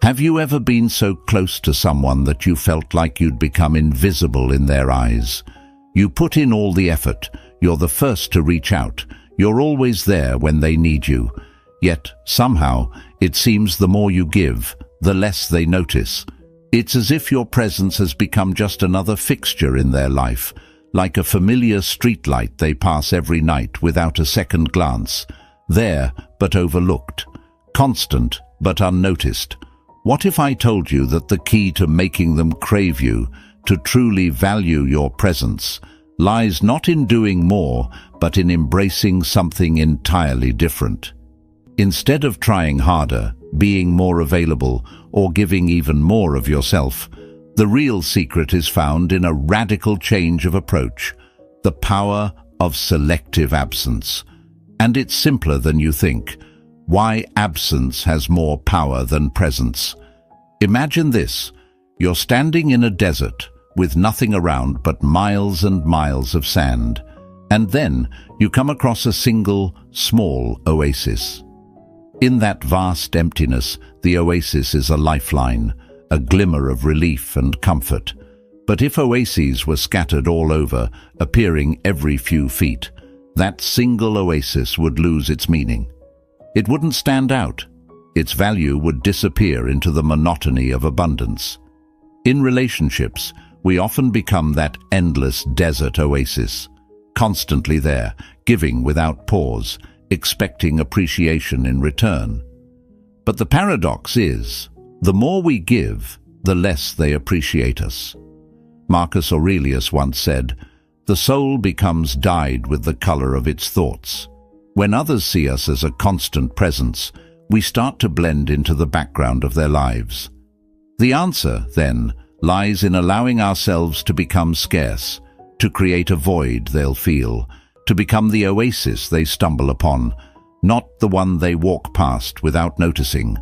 Have you ever been so close to someone that you felt like you'd become invisible in their eyes? You put in all the effort, you're the first to reach out, you're always there when they need you. Yet, somehow, it seems the more you give, the less they notice. It's as if your presence has become just another fixture in their life, like a familiar streetlight they pass every night without a second glance. There, but overlooked. Constant, but unnoticed. What if I told you that the key to making them crave you, to truly value your presence, lies not in doing more, but in embracing something entirely different? Instead of trying harder, being more available, or giving even more of yourself, the real secret is found in a radical change of approach, the power of selective absence. And it's simpler than you think. Why absence has more power than presence. Imagine this. You're standing in a desert with nothing around but miles and miles of sand, and then you come across a single, small oasis. In that vast emptiness, the oasis is a lifeline, a glimmer of relief and comfort. But if oases were scattered all over, appearing every few feet, that single oasis would lose its meaning. It wouldn't stand out. Its value would disappear into the monotony of abundance. In relationships, we often become that endless desert oasis, constantly there, giving without pause, expecting appreciation in return. But the paradox is, the more we give, the less they appreciate us. Marcus Aurelius once said, "The soul becomes dyed with the color of its thoughts." When others see us as a constant presence, we start to blend into the background of their lives. The answer, then, lies in allowing ourselves to become scarce, to create a void they'll feel, to become the oasis they stumble upon, not the one they walk past without noticing.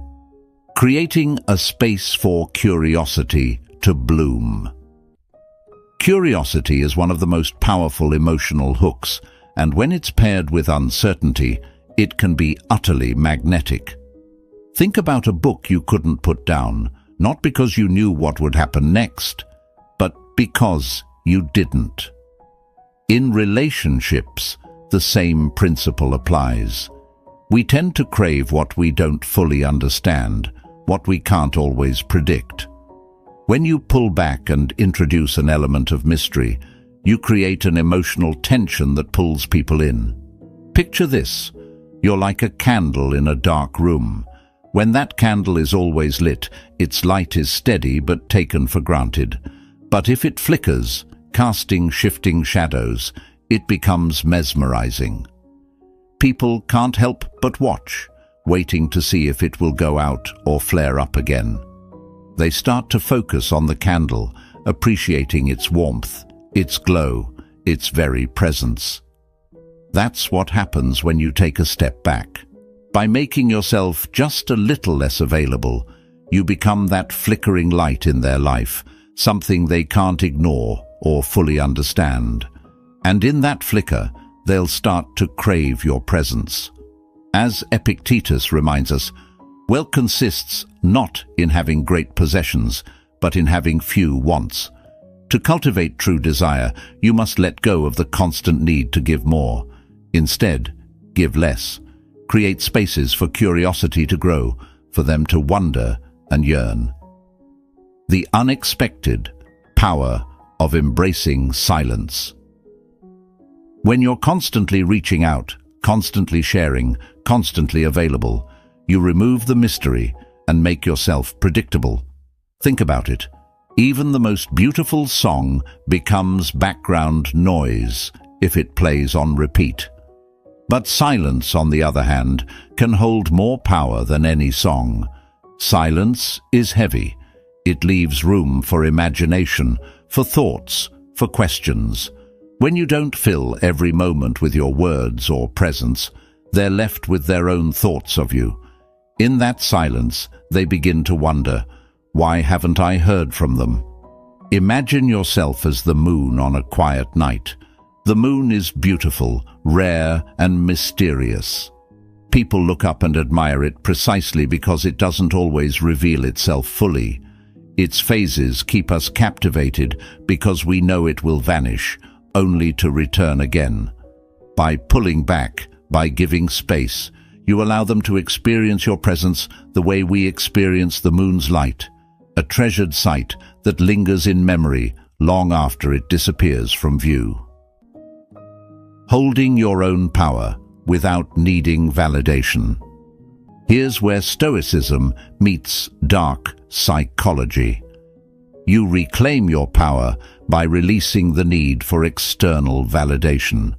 Creating a space for curiosity to bloom. Curiosity is one of the most powerful emotional hooks, and when it's paired with uncertainty, it can be utterly magnetic. Think about a book you couldn't put down, not because you knew what would happen next, but because you didn't. In relationships, the same principle applies. We tend to crave what we don't fully understand, what we can't always predict. When you pull back and introduce an element of mystery, you create an emotional tension that pulls people in. Picture this. You're like a candle in a dark room. When that candle is always lit, its light is steady but taken for granted. But if it flickers, casting shifting shadows, it becomes mesmerizing. People can't help but watch, waiting to see if it will go out or flare up again. They start to focus on the candle, appreciating its warmth, its glow, its very presence. That's what happens when you take a step back. By making yourself just a little less available, you become that flickering light in their life, something they can't ignore or fully understand. And in that flicker, they'll start to crave your presence. As Epictetus reminds us, wealth consists not in having great possessions, but in having few wants. To cultivate true desire, you must let go of the constant need to give more. Instead, give less. Create spaces for curiosity to grow, for them to wonder and yearn. The unexpected power of embracing silence. When you're constantly reaching out, constantly sharing, constantly available, you remove the mystery and make yourself predictable. Think about it. Even the most beautiful song becomes background noise if it plays on repeat. But silence, on the other hand, can hold more power than any song. Silence is heavy. It leaves room for imagination, for thoughts, for questions. When you don't fill every moment with your words or presence, they're left with their own thoughts of you. In that silence, they begin to wonder, why haven't I heard from them? Imagine yourself as the moon on a quiet night. The moon is beautiful, rare, and mysterious. People look up and admire it precisely because it doesn't always reveal itself fully. Its phases keep us captivated because we know it will vanish, only to return again. By pulling back, by giving space, you allow them to experience your presence the way we experience the moon's light, a treasured sight that lingers in memory long after it disappears from view. Holding your own power without needing validation. Here's where Stoicism meets dark psychology. You reclaim your power by releasing the need for external validation.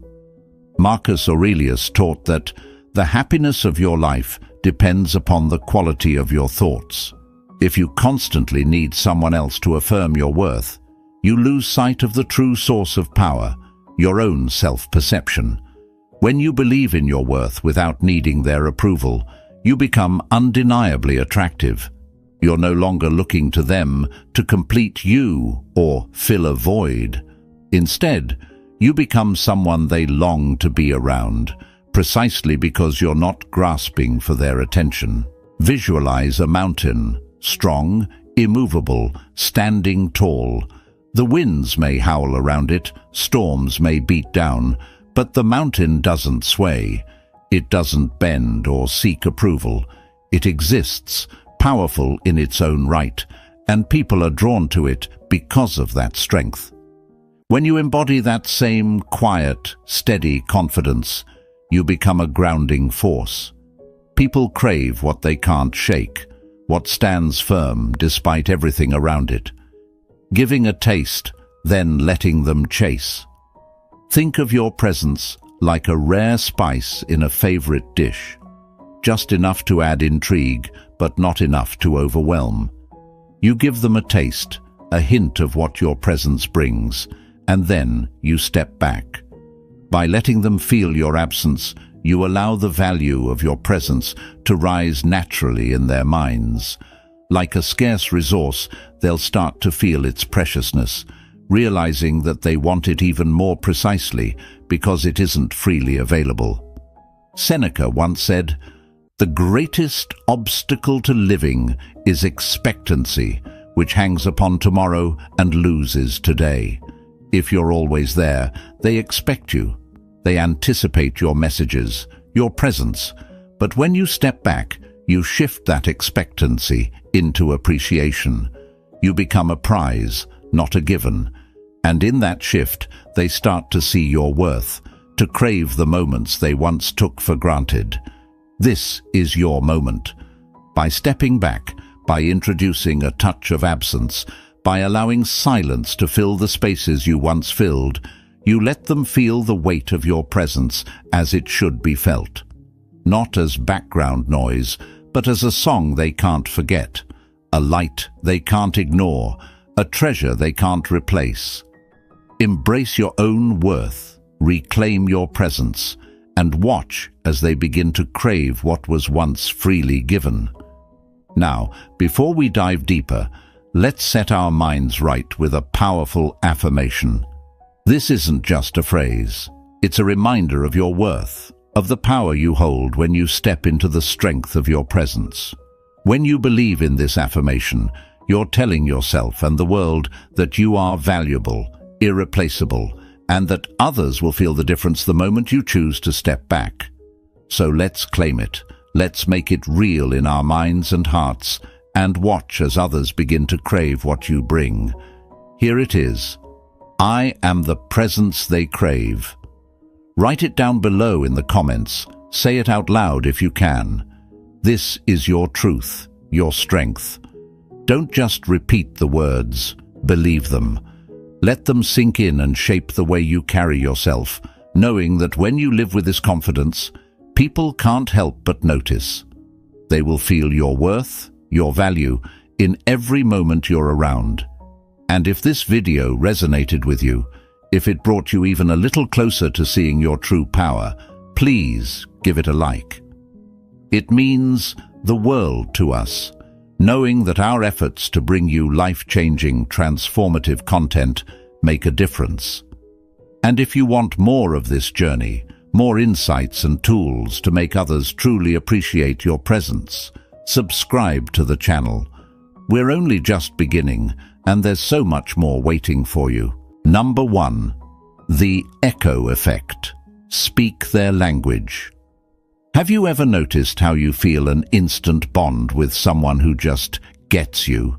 Marcus Aurelius taught that the happiness of your life depends upon the quality of your thoughts. If you constantly need someone else to affirm your worth, you lose sight of the true source of power, your own self-perception. When you believe in your worth without needing their approval, you become undeniably attractive. You're no longer looking to them to complete you or fill a void. Instead, you become someone they long to be around, precisely because you're not grasping for their attention. Visualize a mountain, strong, immovable, standing tall. The winds may howl around it, storms may beat down, but the mountain doesn't sway. It doesn't bend or seek approval. It exists, powerful in its own right, and people are drawn to it because of that strength. When you embody that same quiet, steady confidence, you become a grounding force. People crave what they can't shake, what stands firm despite everything around it. Giving a taste, then letting them chase. Think of your presence like a rare spice in a favorite dish, just enough to add intrigue, but not enough to overwhelm. You give them a taste, a hint of what your presence brings, and then you step back. By letting them feel your absence, you allow the value of your presence to rise naturally in their minds. Like a scarce resource, they'll start to feel its preciousness, realizing that they want it even more precisely because it isn't freely available. Seneca once said, "The greatest obstacle to living is expectancy, which hangs upon tomorrow and loses today." If you're always there, they expect you. They anticipate your messages, your presence. But when you step back, you shift that expectancy into appreciation. You become a prize, not a given. And in that shift, they start to see your worth, to crave the moments they once took for granted. This is your moment. By stepping back, by introducing a touch of absence, by allowing silence to fill the spaces you once filled, you let them feel the weight of your presence as it should be felt. Not as background noise, but as a song they can't forget, a light they can't ignore, a treasure they can't replace. Embrace your own worth, reclaim your presence, and watch as they begin to crave what was once freely given. Now, before we dive deeper, let's set our minds right with a powerful affirmation. This isn't just a phrase. It's a reminder of your worth, of the power you hold when you step into the strength of your presence. When you believe in this affirmation, you're telling yourself and the world that you are valuable, irreplaceable, and that others will feel the difference the moment you choose to step back. So let's claim it. Let's make it real in our minds and hearts, and watch as others begin to crave what you bring. Here it is. I am the presence they crave. Write it down below in the comments. Say it out loud if you can. This is your truth, your strength. Don't just repeat the words. Believe them. Let them sink in and shape the way you carry yourself, knowing that when you live with this confidence, people can't help but notice. They will feel your worth, your value, in every moment you're around. And if this video resonated with you, if it brought you even a little closer to seeing your true power, please give it a like. It means the world to us, knowing that our efforts to bring you life-changing, transformative content make a difference. And if you want more of this journey, more insights and tools to make others truly appreciate your presence. Subscribe to the channel. We're only just beginning, and there's so much more waiting for you. Number 1. The echo effect. Speak their language. Have you ever noticed how you feel an instant bond with someone who just gets you?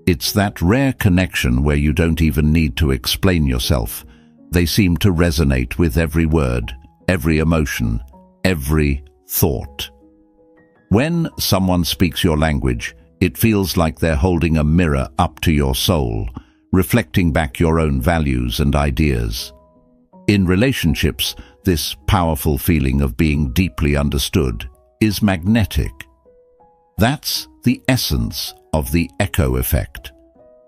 It's that rare connection where you don't even need to explain yourself. They seem to resonate with every word, every emotion, every thought. When someone speaks your language, it feels like they're holding a mirror up to your soul, reflecting back your own values and ideas. In relationships, this powerful feeling of being deeply understood is magnetic. That's the essence of the echo effect,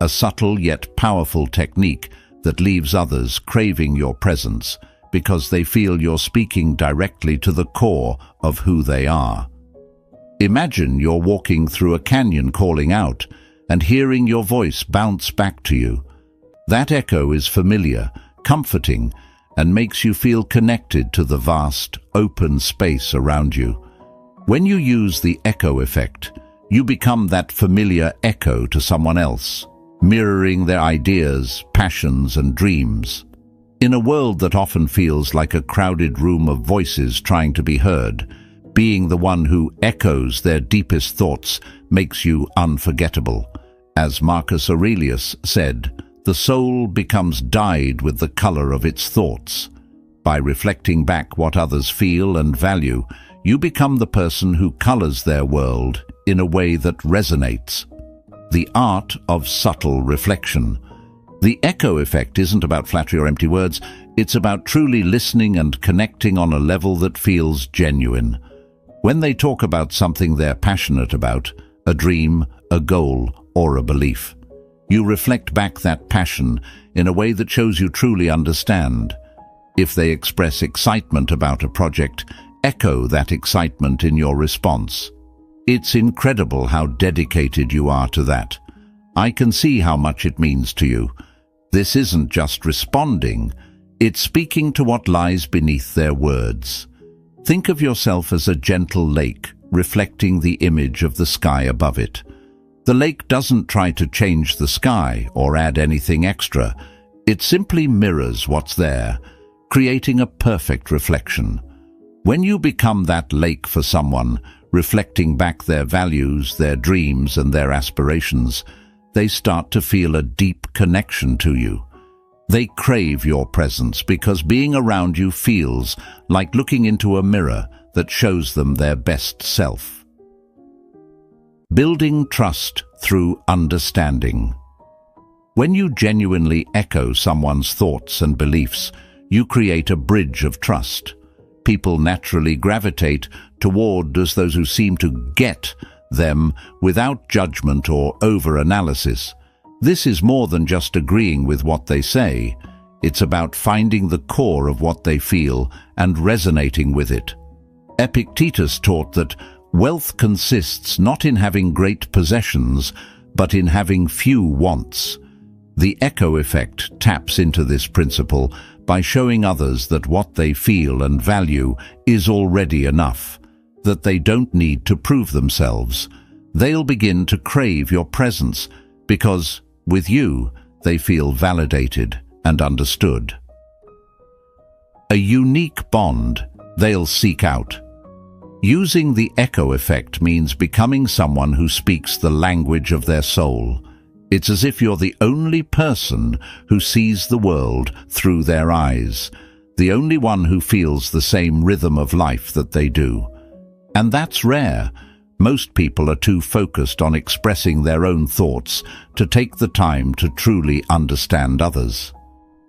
a subtle yet powerful technique that leaves others craving your presence because they feel you're speaking directly to the core of who they are. Imagine you're walking through a canyon calling out and hearing your voice bounce back to you. That echo is familiar, comforting, and makes you feel connected to the vast, open space around you. When you use the echo effect, you become that familiar echo to someone else, mirroring their ideas, passions, and dreams. In a world that often feels like a crowded room of voices trying to be heard, being the one who echoes their deepest thoughts makes you unforgettable. As Marcus Aurelius said, the soul becomes dyed with the color of its thoughts. By reflecting back what others feel and value, you become the person who colors their world in a way that resonates. The art of subtle reflection. The echo effect isn't about flattery or empty words, it's about truly listening and connecting on a level that feels genuine. When they talk about something they're passionate about, a dream, a goal, or a belief, you reflect back that passion in a way that shows you truly understand. If they express excitement about a project, echo that excitement in your response. It's incredible how dedicated you are to that. I can see how much it means to you. This isn't just responding, it's speaking to what lies beneath their words. Think of yourself as a gentle lake, reflecting the image of the sky above it. The lake doesn't try to change the sky or add anything extra. It simply mirrors what's there, creating a perfect reflection. When you become that lake for someone, reflecting back their values, their dreams, and their aspirations, they start to feel a deep connection to you. They crave your presence because being around you feels like looking into a mirror that shows them their best self. Building trust through understanding. When you genuinely echo someone's thoughts and beliefs, you create a bridge of trust. People naturally gravitate toward those who seem to get them without judgment or over-analysis. This is more than just agreeing with what they say. It's about finding the core of what they feel and resonating with it. Epictetus taught that wealth consists not in having great possessions, but in having few wants. The echo effect taps into this principle by showing others that what they feel and value is already enough, that they don't need to prove themselves. They'll begin to crave your presence because, with you, they feel validated and understood. A unique bond they'll seek out. Using the echo effect means becoming someone who speaks the language of their soul. It's as if you're the only person who sees the world through their eyes, the only one who feels the same rhythm of life that they do. And that's rare. Most people are too focused on expressing their own thoughts to take the time to truly understand others.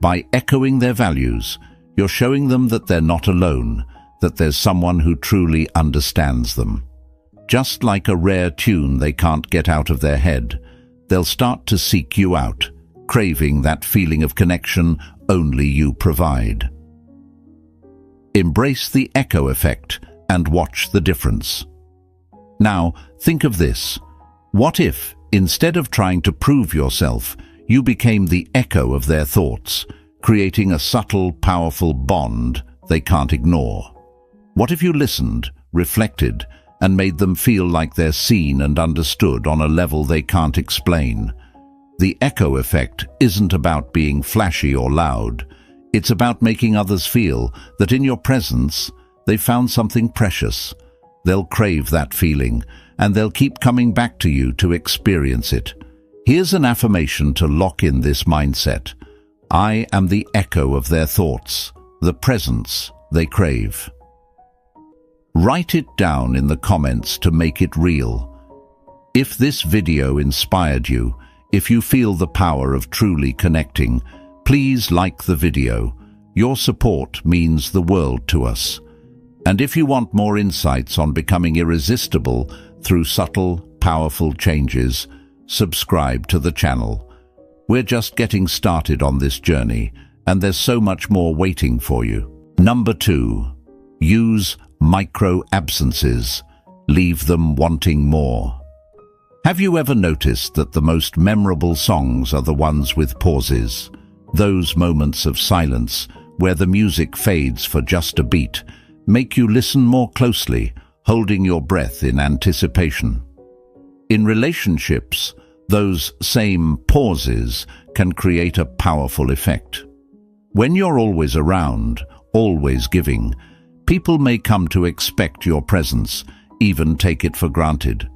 By echoing their values, you're showing them that they're not alone, that there's someone who truly understands them. Just like a rare tune they can't get out of their head, they'll start to seek you out, craving that feeling of connection only you provide. Embrace the echo effect and watch the difference. Now, think of this. What if, instead of trying to prove yourself, you became the echo of their thoughts, creating a subtle, powerful bond they can't ignore? What if you listened, reflected, and made them feel like they're seen and understood on a level they can't explain? The echo effect isn't about being flashy or loud. It's about making others feel that in your presence, they've found something precious. They'll crave that feeling, and they'll keep coming back to you to experience it. Here's an affirmation to lock in this mindset. I am the echo of their thoughts, the presence they crave. Write it down in the comments to make it real. If this video inspired you, if you feel the power of truly connecting, please like the video. Your support means the world to us. And if you want more insights on becoming irresistible through subtle, powerful changes, subscribe to the channel. We're just getting started on this journey, and there's so much more waiting for you. Number 2. Use micro-absences. Leave them wanting more. Have you ever noticed that the most memorable songs are the ones with pauses? Those moments of silence, where the music fades for just a beat, make you listen more closely, holding your breath in anticipation. In relationships, those same pauses can create a powerful effect. When you're always around, always giving, people may come to expect your presence, even take it for granted.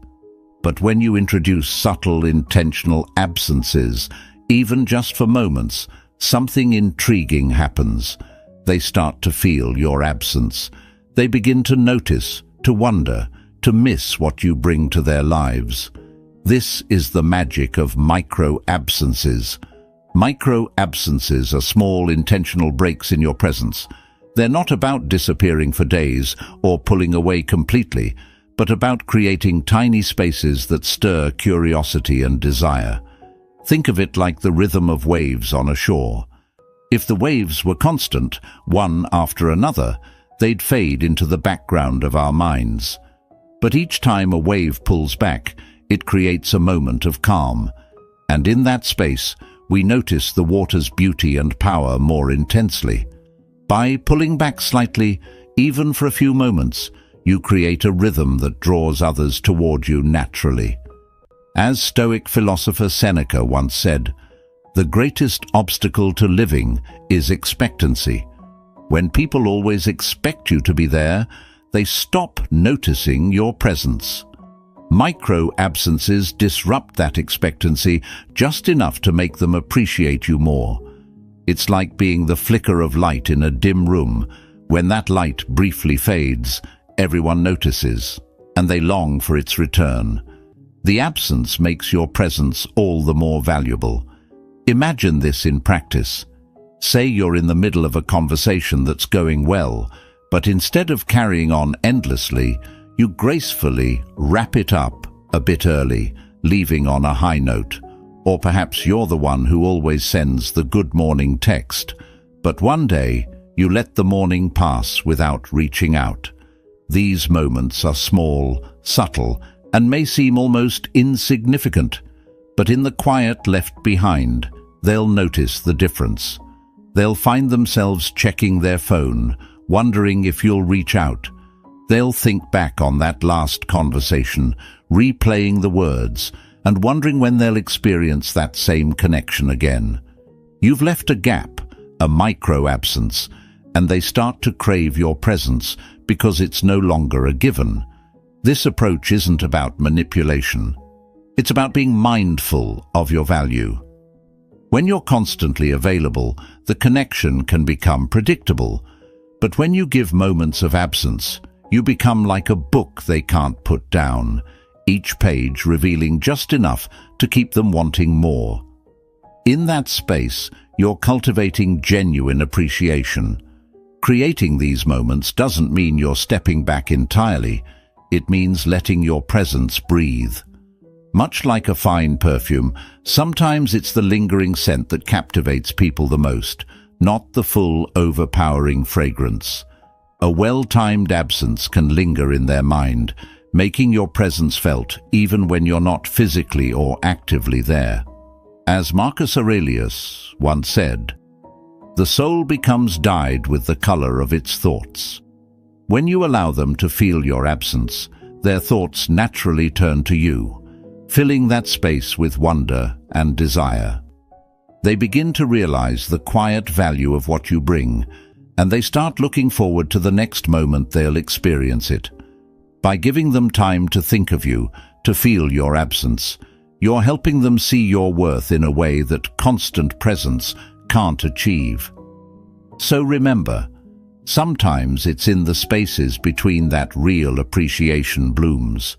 But when you introduce subtle, intentional absences, even just for moments, something intriguing happens. They start to feel your absence. They begin to notice, to wonder, to miss what you bring to their lives. This is the magic of micro-absences. Micro-absences are small, intentional breaks in your presence. They're not about disappearing for days or pulling away completely, but about creating tiny spaces that stir curiosity and desire. Think of it like the rhythm of waves on a shore. If the waves were constant, one after another, they'd fade into the background of our minds. But each time a wave pulls back, it creates a moment of calm. And in that space, we notice the water's beauty and power more intensely. By pulling back slightly, even for a few moments, you create a rhythm that draws others toward you naturally. As Stoic philosopher Seneca once said, "The greatest obstacle to living is expectancy." When people always expect you to be there, they stop noticing your presence. Micro-absences disrupt that expectancy just enough to make them appreciate you more. It's like being the flicker of light in a dim room. When that light briefly fades, everyone notices, and they long for its return. The absence makes your presence all the more valuable. Imagine this in practice. Say you're in the middle of a conversation that's going well, but instead of carrying on endlessly, you gracefully wrap it up a bit early, leaving on a high note. Or perhaps you're the one who always sends the good morning text, but one day you let the morning pass without reaching out. These moments are small, subtle, and may seem almost insignificant, but in the quiet left behind, they'll notice the difference. They'll find themselves checking their phone, wondering if you'll reach out. They'll think back on that last conversation, replaying the words, and wondering when they'll experience that same connection again. You've left a gap, a micro-absence, and they start to crave your presence because it's no longer a given. This approach isn't about manipulation. It's about being mindful of your value. When you're constantly available, the connection can become predictable. But when you give moments of absence, you become like a book they can't put down, each page revealing just enough to keep them wanting more. In that space, you're cultivating genuine appreciation. Creating these moments doesn't mean you're stepping back entirely. It means letting your presence breathe. Much like a fine perfume, sometimes it's the lingering scent that captivates people the most, not the full, overpowering fragrance. A well-timed absence can linger in their mind, making your presence felt even when you're not physically or actively there. As Marcus Aurelius once said, The soul becomes dyed with the color of its thoughts. When you allow them to feel your absence, their thoughts naturally turn to you, filling that space with wonder and desire. They begin to realize the quiet value of what you bring, and they start looking forward to the next moment they'll experience it. By giving them time to think of you, to feel your absence, you're helping them see your worth in a way that constant presence can't achieve. So remember, sometimes it's in the spaces between that real appreciation blooms.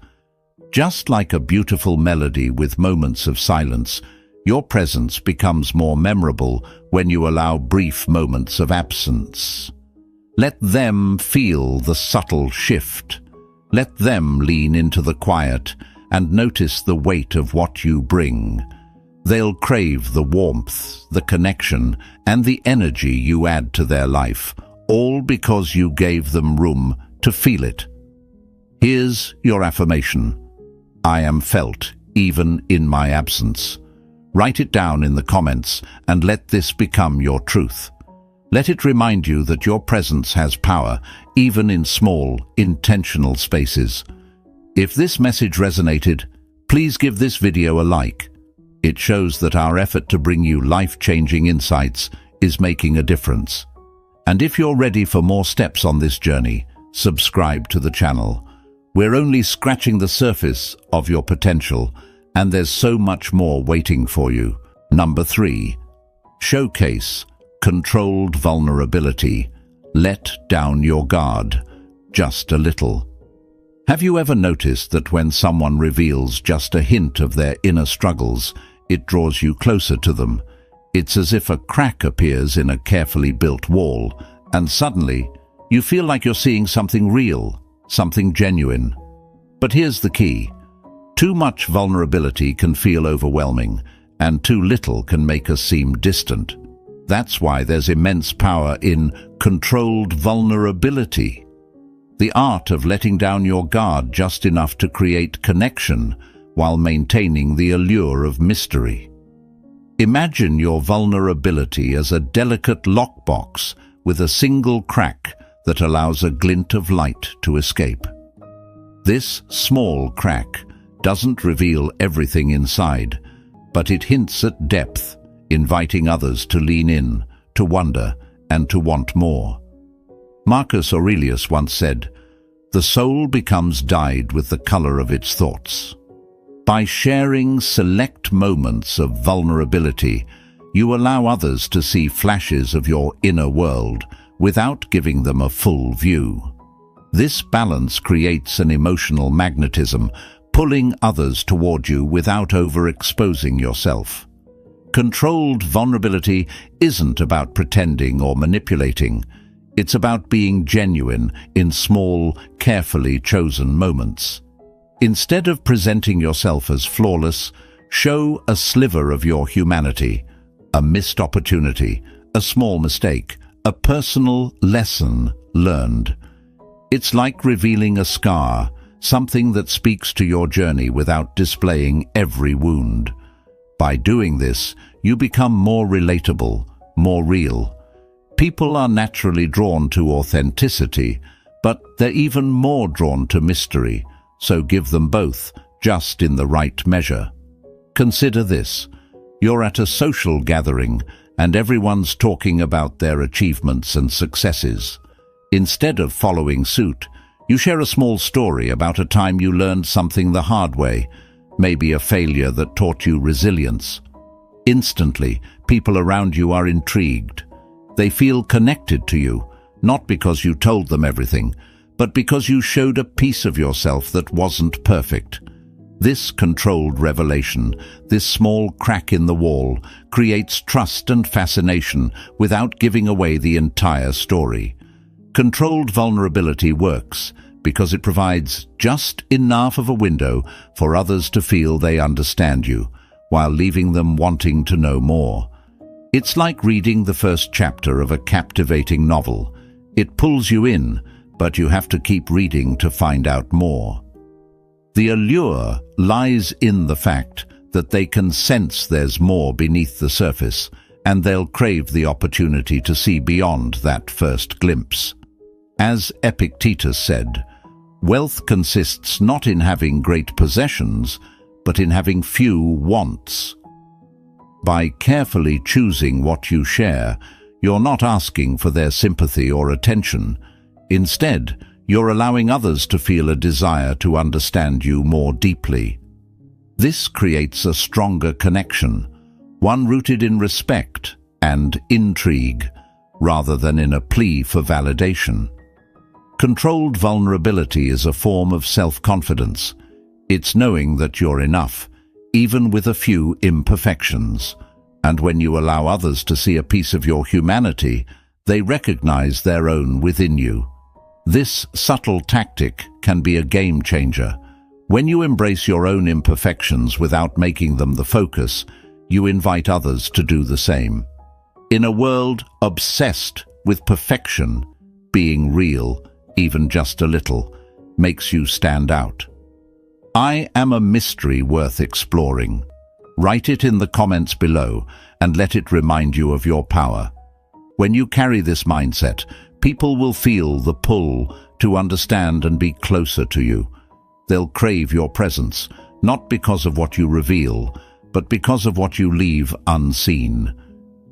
Just like a beautiful melody with moments of silence, your presence becomes more memorable when you allow brief moments of absence. Let them feel the subtle shift. Let them lean into the quiet and notice the weight of what you bring. They'll crave the warmth, the connection, and the energy you add to their life, all because you gave them room to feel it. Here's your affirmation. I am felt, even in my absence. Write it down in the comments and let this become your truth. Let it remind you that your presence has power, even in small, intentional spaces. If this message resonated, please give this video a like. It shows that our effort to bring you life-changing insights is making a difference. And if you're ready for more steps on this journey, subscribe to the channel. We're only scratching the surface of your potential, and there's so much more waiting for you. Number 3. Showcase controlled vulnerability. Let down your guard, just a little. Have you ever noticed that when someone reveals just a hint of their inner struggles, it draws you closer to them? It's as if a crack appears in a carefully built wall, and suddenly you feel like you're seeing something real, something genuine. But here's the key. Too much vulnerability can feel overwhelming, and too little can make us seem distant. That's why there's immense power in controlled vulnerability. The art of letting down your guard just enough to create connection while maintaining the allure of mystery. Imagine your vulnerability as a delicate lockbox with a single crack that allows a glint of light to escape. This small crack doesn't reveal everything inside, but it hints at depth, inviting others to lean in, to wonder, and to want more. Marcus Aurelius once said, "The soul becomes dyed with the color of its thoughts." By sharing select moments of vulnerability, you allow others to see flashes of your inner world without giving them a full view. This balance creates an emotional magnetism, pulling others toward you without overexposing yourself. Controlled vulnerability isn't about pretending or manipulating. It's about being genuine in small, carefully chosen moments. Instead of presenting yourself as flawless, show a sliver of your humanity, a missed opportunity, a small mistake, a personal lesson learned. It's like revealing a scar, something that speaks to your journey without displaying every wound. By doing this, you become more relatable, more real. People are naturally drawn to authenticity, but they're even more drawn to mystery, so give them both, just in the right measure. Consider this. You're at a social gathering, and everyone's talking about their achievements and successes. Instead of following suit, you share a small story about a time you learned something the hard way, maybe a failure that taught you resilience. Instantly, people around you are intrigued. They feel connected to you, not because you told them everything, but because you showed a piece of yourself that wasn't perfect. This controlled revelation, this small crack in the wall, creates trust and fascination without giving away the entire story. Controlled vulnerability works because it provides just enough of a window for others to feel they understand you, while leaving them wanting to know more. It's like reading the first chapter of a captivating novel. It pulls you in, but you have to keep reading to find out more. The allure lies in the fact that they can sense there's more beneath the surface, and they'll crave the opportunity to see beyond that first glimpse. As Epictetus said, wealth consists not in having great possessions, but in having few wants. By carefully choosing what you share, you're not asking for their sympathy or attention. Instead, you're allowing others to feel a desire to understand you more deeply. This creates a stronger connection, one rooted in respect and intrigue, rather than in a plea for validation. Controlled vulnerability is a form of self-confidence. It's knowing that you're enough, even with a few imperfections. And when you allow others to see a piece of your humanity, they recognize their own within you. This subtle tactic can be a game changer. When you embrace your own imperfections without making them the focus, you invite others to do the same. In a world obsessed with perfection, being real, even just a little, makes you stand out. I am a mystery worth exploring. Write it in the comments below and let it remind you of your power. When you carry this mindset, people will feel the pull to understand and be closer to you. They'll crave your presence, not because of what you reveal, but because of what you leave unseen.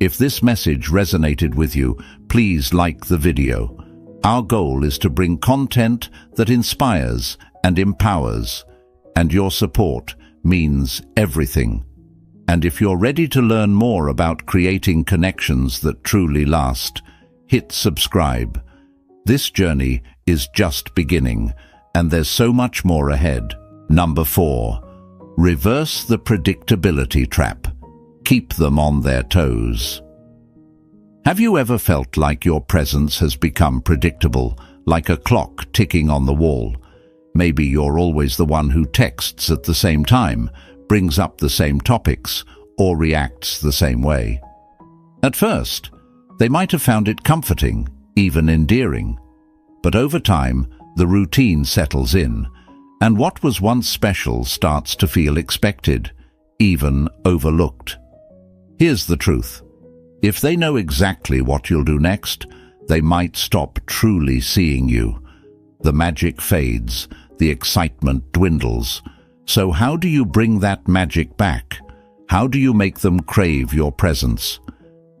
If this message resonated with you, please like the video. Our goal is to bring content that inspires and empowers, and your support means everything. And if you're ready to learn more about creating connections that truly last, hit subscribe. This journey is just beginning, and there's so much more ahead. Number 4. Reverse the predictability trap. Keep them on their toes. Have you ever felt like your presence has become predictable, like a clock ticking on the wall? Maybe you're always the one who texts at the same time, brings up the same topics, or reacts the same way. At first, they might have found it comforting, even endearing. But over time, the routine settles in, and what was once special starts to feel expected, even overlooked. Here's the truth. If they know exactly what you'll do next, they might stop truly seeing you. The magic fades, the excitement dwindles. So how do you bring that magic back? How do you make them crave your presence?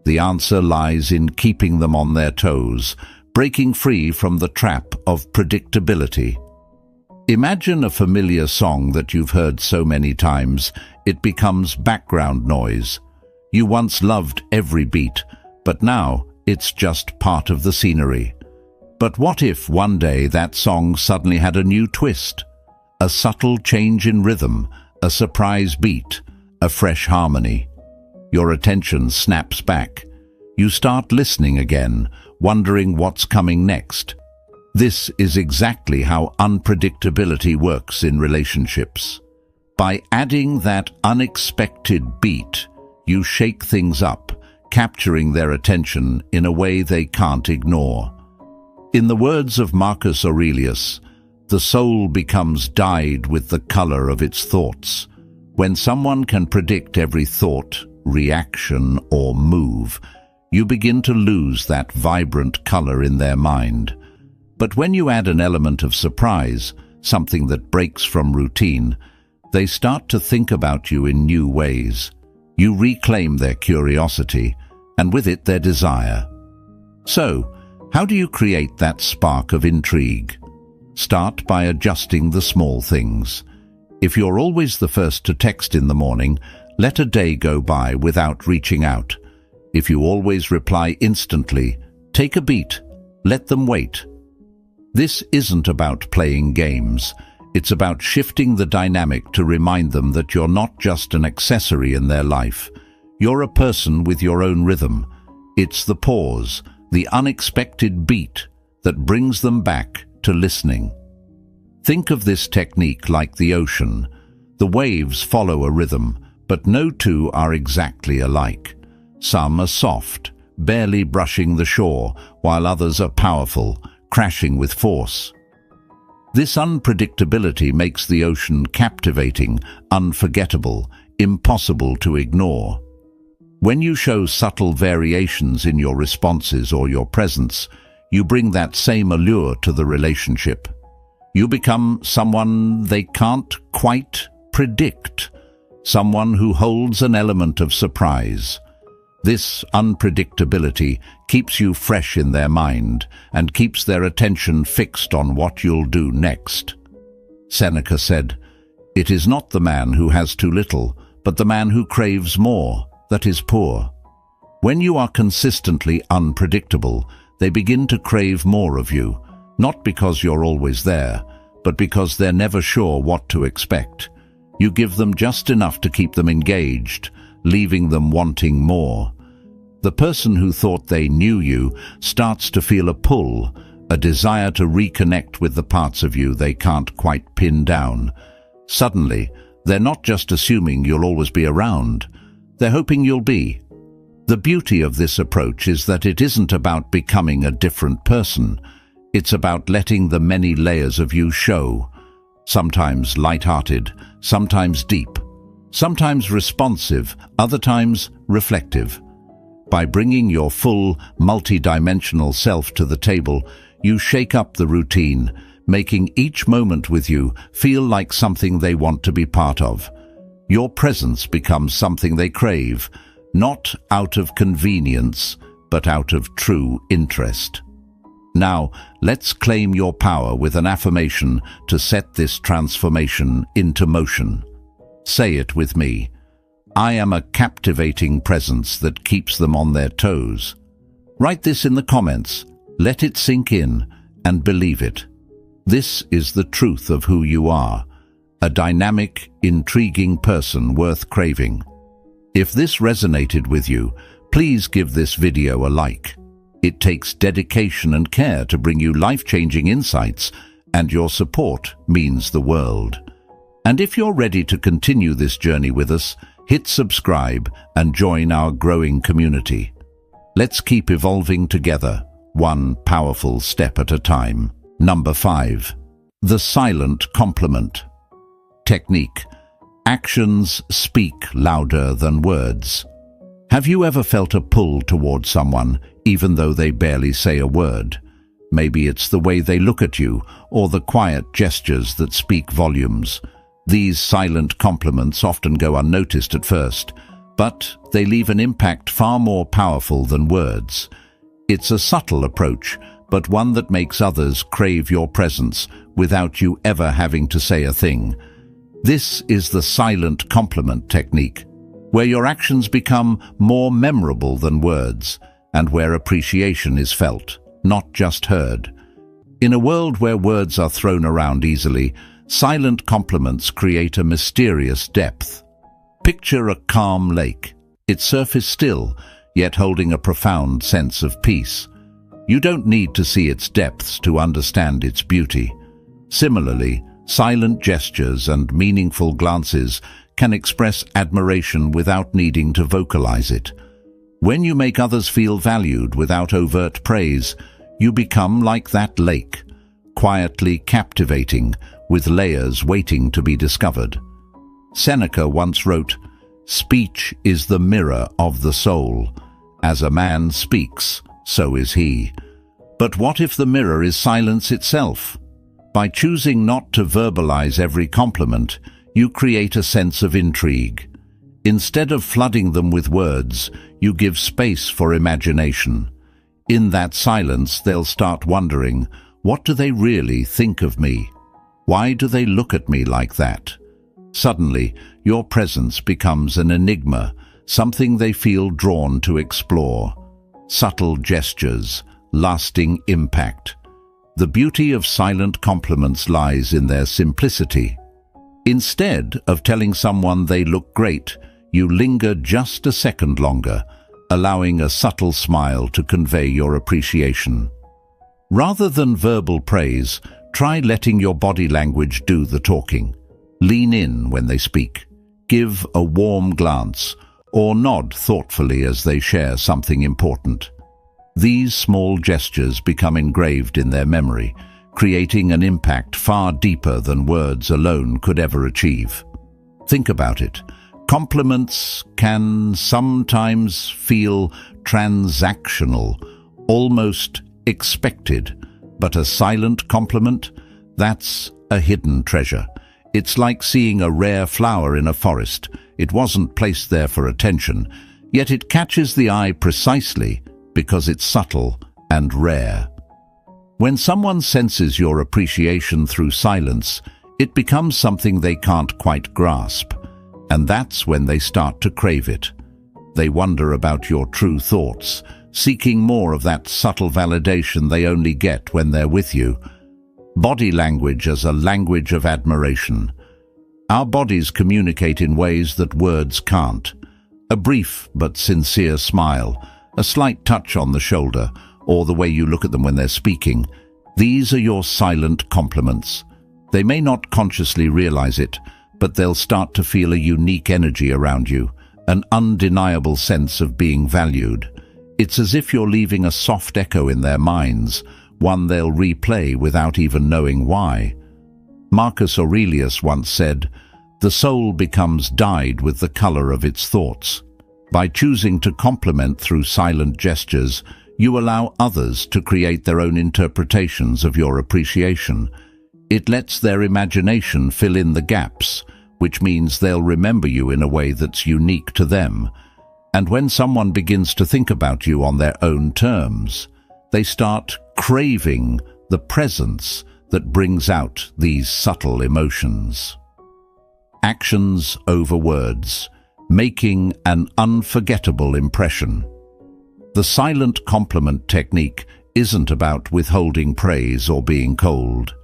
The answer lies in keeping them on their toes, breaking free from the trap of predictability. Imagine a familiar song that you've heard so many times, it becomes background noise. You once loved every beat, but now it's just part of the scenery. But what if one day that song suddenly had a new twist? A subtle change in rhythm, a surprise beat, a fresh harmony. Your attention snaps back. You start listening again, wondering what's coming next. This is exactly how unpredictability works in relationships. By adding that unexpected beat, you shake things up, capturing their attention in a way they can't ignore. In the words of Marcus Aurelius, the soul becomes dyed with the color of its thoughts. When someone can predict every thought, reaction, or move, you begin to lose that vibrant color in their mind. But when you add an element of surprise, something that breaks from routine, they start to think about you in new ways. You reclaim their curiosity, and with it their desire. So, how do you create that spark of intrigue? Start by adjusting the small things. If you're always the first to text in the morning, let a day go by without reaching out. If you always reply instantly, take a beat, let them wait. This isn't about playing games. It's about shifting the dynamic to remind them that you're not just an accessory in their life. You're a person with your own rhythm. It's the pause, the unexpected beat that brings them back to listening. Think of this technique like the ocean. The waves follow a rhythm, but no two are exactly alike. Some are soft, barely brushing the shore, while others are powerful, crashing with force. This unpredictability makes the ocean captivating, unforgettable, impossible to ignore. When you show subtle variations in your responses or your presence, you bring that same allure to the relationship. You become someone they can't quite predict, someone who holds an element of surprise. This unpredictability keeps you fresh in their mind and keeps their attention fixed on what you'll do next. Seneca said, "It is not the man who has too little, but the man who craves more, that is poor." When you are consistently unpredictable, they begin to crave more of you, not because you're always there, but because they're never sure what to expect. You give them just enough to keep them engaged, leaving them wanting more. The person who thought they knew you starts to feel a pull, a desire to reconnect with the parts of you they can't quite pin down. Suddenly, they're not just assuming you'll always be around, they're hoping you'll be. The beauty of this approach is that it isn't about becoming a different person. It's about letting the many layers of you show, sometimes light-hearted, sometimes deep, sometimes responsive, other times reflective. By bringing your full, multi-dimensional self to the table, you shake up the routine, making each moment with you feel like something they want to be part of. Your presence becomes something they crave, not out of convenience, but out of true interest. Now, let's claim your power with an affirmation to set this transformation into motion. Say it with me. I am a captivating presence that keeps them on their toes. Write this in the comments, let it sink in, and believe it. This is the truth of who you are, a dynamic, intriguing person worth craving. If this resonated with you, please give this video a like. It takes dedication and care to bring you life-changing insights, and your support means the world. And if you're ready to continue this journey with us, hit subscribe and join our growing community. Let's keep evolving together, one powerful step at a time. Number 5. The silent compliment. Technique. Actions speak louder than words. Have you ever felt a pull toward someone, even though they barely say a word? Maybe it's the way they look at you, or the quiet gestures that speak volumes. These silent compliments often go unnoticed at first, but they leave an impact far more powerful than words. It's a subtle approach, but one that makes others crave your presence without you ever having to say a thing. This is the silent compliment technique, where your actions become more memorable than words, and where appreciation is felt, not just heard. In a world where words are thrown around easily, silent compliments create a mysterious depth. Picture a calm lake, its surface still, yet holding a profound sense of peace. You don't need to see its depths to understand its beauty. Similarly, silent gestures and meaningful glances can express admiration without needing to vocalize it. When you make others feel valued without overt praise, you become like that lake, quietly captivating, with layers waiting to be discovered. Seneca once wrote, "Speech is the mirror of the soul. As a man speaks, so is he." But what if the mirror is silence itself? By choosing not to verbalize every compliment, you create a sense of intrigue. Instead of flooding them with words, you give space for imagination. In that silence, they'll start wondering, what do they really think of me? Why do they look at me like that? Suddenly, your presence becomes an enigma, something they feel drawn to explore. Subtle gestures, lasting impact. The beauty of silent compliments lies in their simplicity. Instead of telling someone they look great, you linger just a second longer, allowing a subtle smile to convey your appreciation. Rather than verbal praise, try letting your body language do the talking. Lean in when they speak, give a warm glance, or nod thoughtfully as they share something important. These small gestures become engraved in their memory, creating an impact far deeper than words alone could ever achieve. Think about it. Compliments can sometimes feel transactional, almost expected, but a silent compliment, that's a hidden treasure. It's like seeing a rare flower in a forest. It wasn't placed there for attention, yet it catches the eye precisely because it's subtle and rare. When someone senses your appreciation through silence, it becomes something they can't quite grasp, and that's when they start to crave it. They wonder about your true thoughts, seeking more of that subtle validation they only get when they're with you. Body language as a language of admiration. Our bodies communicate in ways that words can't. A brief but sincere smile, a slight touch on the shoulder, or the way you look at them when they're speaking. These are your silent compliments. They may not consciously realize it, but they'll start to feel a unique energy around you, an undeniable sense of being valued. It's as if you're leaving a soft echo in their minds, one they'll replay without even knowing why. Marcus Aurelius once said, "The soul becomes dyed with the color of its thoughts." By choosing to compliment through silent gestures, you allow others to create their own interpretations of your appreciation. It lets their imagination fill in the gaps, which means they'll remember you in a way that's unique to them. And when someone begins to think about you on their own terms, they start craving the presence that brings out these subtle emotions. Actions over words, making an unforgettable impression. The silent compliment technique isn't about withholding praise or being cold.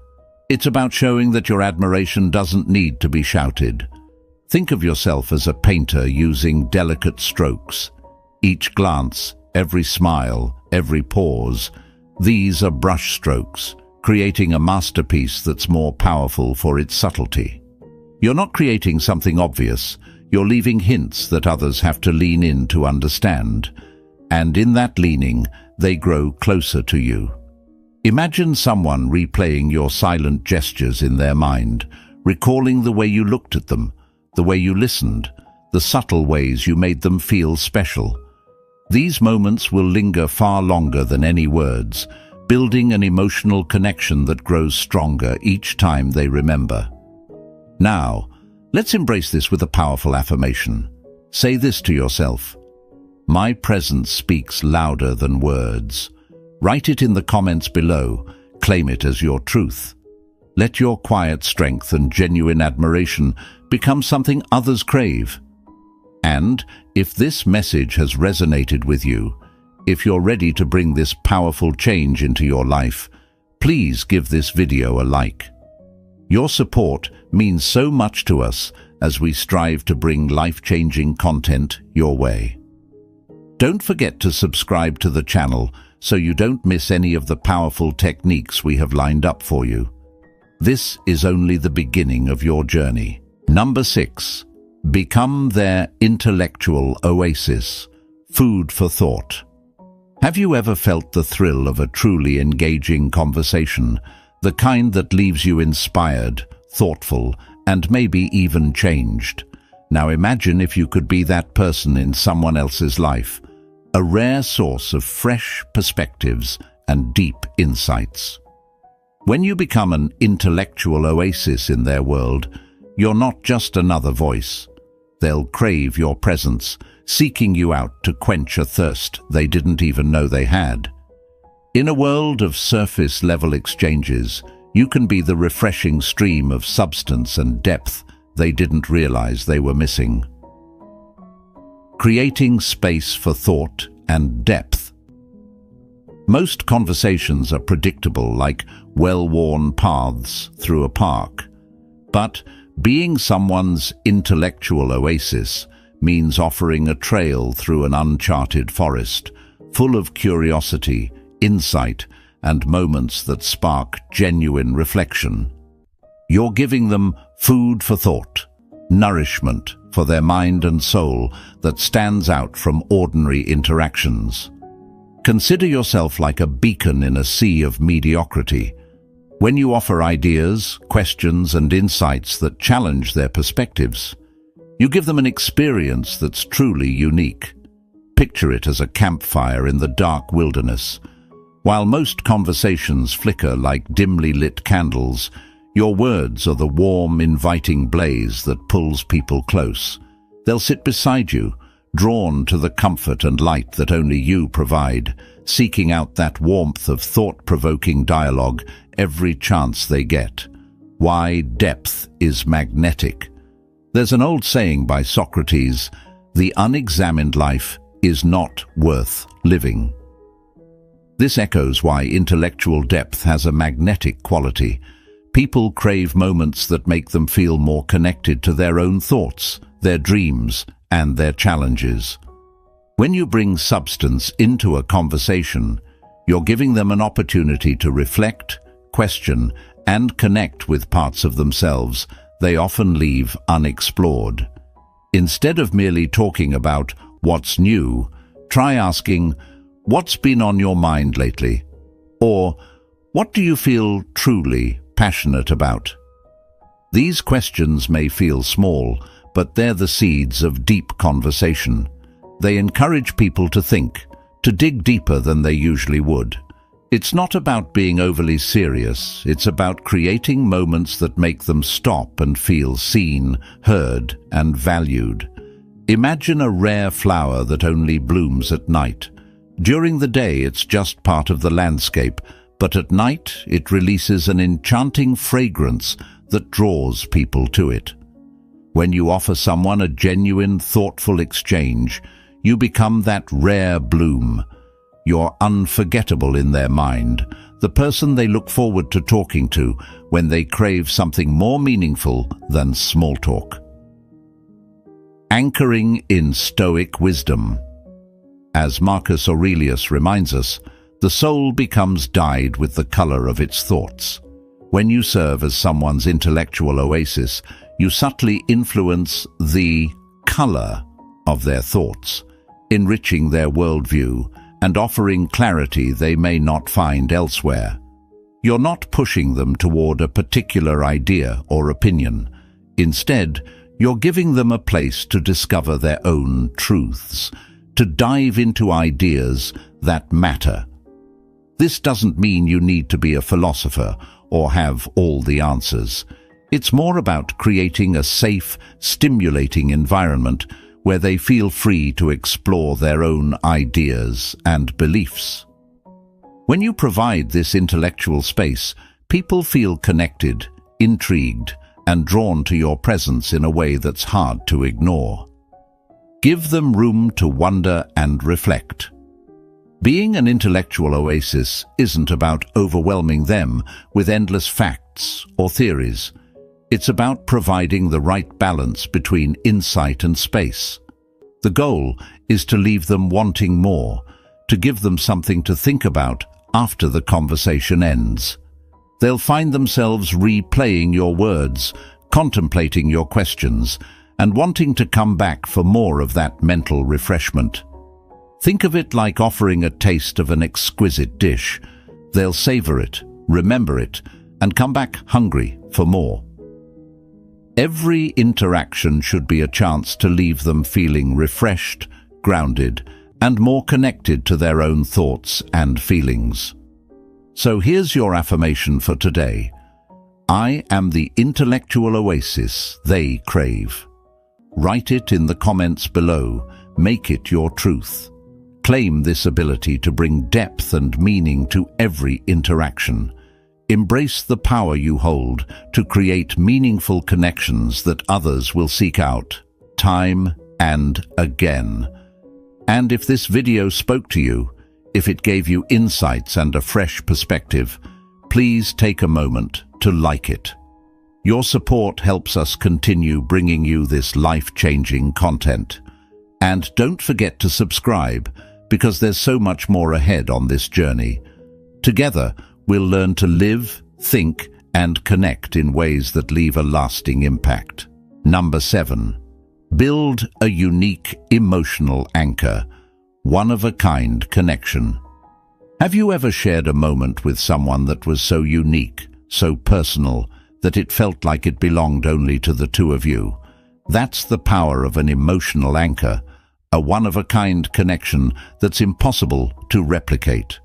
It's about showing that your admiration doesn't need to be shouted. Think of yourself as a painter using delicate strokes. Each glance, every smile, every pause, these are brush strokes, creating a masterpiece that's more powerful for its subtlety. You're not creating something obvious, you're leaving hints that others have to lean in to understand. And in that leaning, they grow closer to you. Imagine someone replaying your silent gestures in their mind, recalling the way you looked at them, the way you listened, the subtle ways you made them feel special. These moments will linger far longer than any words, building an emotional connection that grows stronger each time they remember. Now, let's embrace this with a powerful affirmation. Say this to yourself: "My presence speaks louder than words." Write it in the comments below. Claim it as your truth. Let your quiet strength and genuine admiration become something others crave. And if this message has resonated with you, if you're ready to bring this powerful change into your life, please give this video a like. Your support means so much to us as we strive to bring life-changing content your way. Don't forget to subscribe to the channel so you don't miss any of the powerful techniques we have lined up for you. This is only the beginning of your journey. Number 6. Become their intellectual oasis. Food for thought. Have you ever felt the thrill of a truly engaging conversation, the kind that leaves you inspired, thoughtful, and maybe even changed? Now imagine if you could be that person in someone else's life, a rare source of fresh perspectives and deep insights. When you become an intellectual oasis in their world, you're not just another voice. They'll crave your presence, seeking you out to quench a thirst they didn't even know they had. In a world of surface-level exchanges, you can be the refreshing stream of substance and depth they didn't realize they were missing. Creating space for thought and depth. Most conversations are predictable, like well-worn paths through a park. But being someone's intellectual oasis means offering a trail through an uncharted forest, full of curiosity, insight, and moments that spark genuine reflection. You're giving them food for thought, nourishment for their mind and soul that stands out from ordinary interactions. Consider yourself like a beacon in a sea of mediocrity. When you offer ideas, questions, and insights that challenge their perspectives, You give them an experience that's truly unique. Picture it as a campfire in the dark wilderness. While most conversations flicker like dimly lit candles, your words are the warm, inviting blaze that pulls people close. They'll sit beside you, drawn to the comfort and light that only you provide, seeking out that warmth of thought-provoking dialogue every chance they get. Why depth is magnetic. There's an old saying by Socrates, "The unexamined life is not worth living." This echoes why intellectual depth has a magnetic quality. People crave moments that make them feel more connected to their own thoughts, their dreams, and their challenges. When you bring substance into a conversation, you're giving them an opportunity to reflect, question, and connect with parts of themselves they often leave unexplored. Instead of merely talking about what's new, try asking, "What's been on your mind lately?" Or, "What do you feel truly passionate about?" These questions may feel small, but they're the seeds of deep conversation. They encourage people to think, to dig deeper than they usually would. It's not about being overly serious, it's about creating moments that make them stop and feel seen, heard, and valued. Imagine a rare flower that only blooms at night. During the day, it's just part of the landscape, but at night, it releases an enchanting fragrance that draws people to it. When you offer someone a genuine, thoughtful exchange, you become that rare bloom. You're unforgettable in their mind, the person they look forward to talking to when they crave something more meaningful than small talk. Anchoring in Stoic wisdom. As Marcus Aurelius reminds us, the soul becomes dyed with the color of its thoughts. When you serve as someone's intellectual oasis, you subtly influence the color of their thoughts, enriching their worldview and offering clarity they may not find elsewhere. You're not pushing them toward a particular idea or opinion. Instead, you're giving them a place to discover their own truths, to dive into ideas that matter. This doesn't mean you need to be a philosopher or have all the answers. It's more about creating a safe, stimulating environment where they feel free to explore their own ideas and beliefs. When you provide this intellectual space, people feel connected, intrigued, and drawn to your presence in a way that's hard to ignore. Give them room to wonder and reflect. Being an intellectual oasis isn't about overwhelming them with endless facts or theories. It's about providing the right balance between insight and space. The goal is to leave them wanting more, to give them something to think about after the conversation ends. They'll find themselves replaying your words, contemplating your questions, and wanting to come back for more of that mental refreshment. Think of it like offering a taste of an exquisite dish. They'll savor it, remember it, and come back hungry for more. Every interaction should be a chance to leave them feeling refreshed, grounded, and more connected to their own thoughts and feelings. So here's your affirmation for today. I am the intellectual oasis they crave. Write it in the comments below. Make it your truth. Claim this ability to bring depth and meaning to every interaction. Embrace the power you hold to create meaningful connections that others will seek out, time and again. And if this video spoke to you, if it gave you insights and a fresh perspective, please take a moment to like it. Your support helps us continue bringing you this life-changing content. And don't forget to subscribe, because there's so much more ahead on this journey. Together, we'll learn to live, think, and connect in ways that leave a lasting impact. Number 7. Build a unique emotional anchor, one-of-a-kind connection. Have you ever shared a moment with someone that was so unique, so personal, that it felt like it belonged only to the two of you? That's the power of an emotional anchor, a one-of-a-kind connection that's impossible to replicate.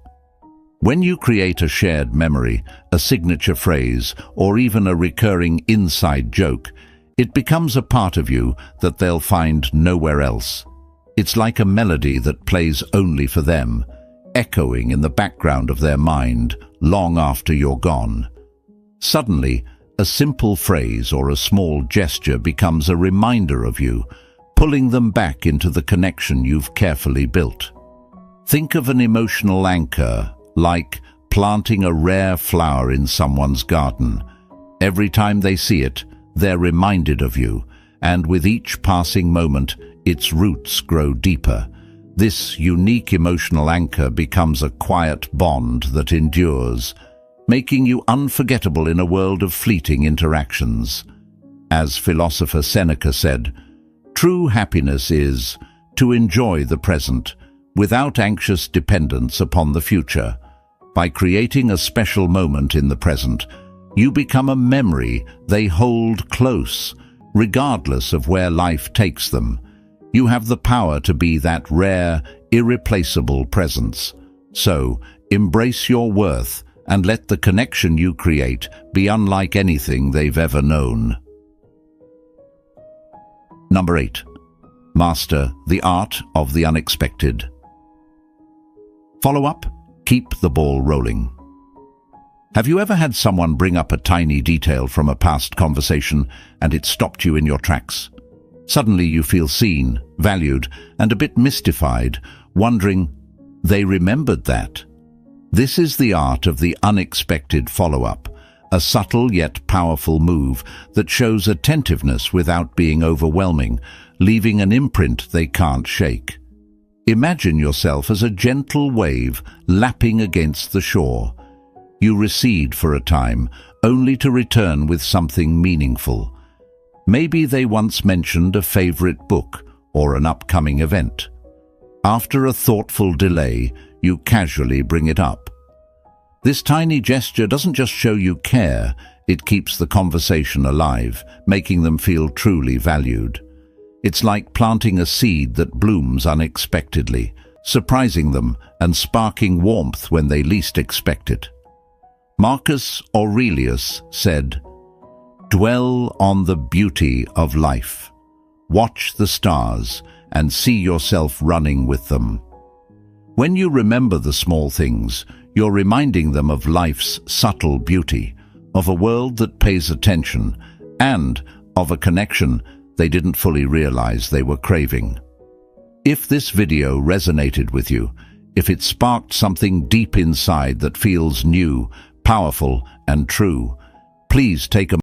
When you create a shared memory, a signature phrase, or even a recurring inside joke, it becomes a part of you that they'll find nowhere else. It's like a melody that plays only for them, echoing in the background of their mind long after you're gone. Suddenly, a simple phrase or a small gesture becomes a reminder of you, pulling them back into the connection you've carefully built. Think of an emotional anchor like planting a rare flower in someone's garden. Every time they see it, they're reminded of you, and with each passing moment, its roots grow deeper. This unique emotional anchor becomes a quiet bond that endures, making you unforgettable in a world of fleeting interactions. As philosopher Seneca said, "True happiness is to enjoy the present without anxious dependence upon the future." By creating a special moment in the present, you become a memory they hold close, regardless of where life takes them. You have the power to be that rare, irreplaceable presence. So, embrace your worth and let the connection you create be unlike anything they've ever known. Number 8. Master the art of the unexpected. Follow up. Keep the ball rolling. Have you ever had someone bring up a tiny detail from a past conversation and it stopped you in your tracks? Suddenly you feel seen, valued, and a bit mystified, wondering, they remembered that? This is the art of the unexpected follow-up, a subtle yet powerful move that shows attentiveness without being overwhelming, leaving an imprint they can't shake. Imagine yourself as a gentle wave lapping against the shore. You recede for a time, only to return with something meaningful. Maybe they once mentioned a favorite book or an upcoming event. After a thoughtful delay, you casually bring it up. This tiny gesture doesn't just show you care, it keeps the conversation alive, making them feel truly valued. It's like planting a seed that blooms unexpectedly, surprising them and sparking warmth when they least expect it. Marcus Aurelius said, "Dwell on the beauty of life. Watch the stars and see yourself running with them." When you remember the small things, you're reminding them of life's subtle beauty, of a world that pays attention, and of a connection they didn't fully realize they were craving. If this video resonated with you, if it sparked something deep inside that feels new, powerful, and true, please take a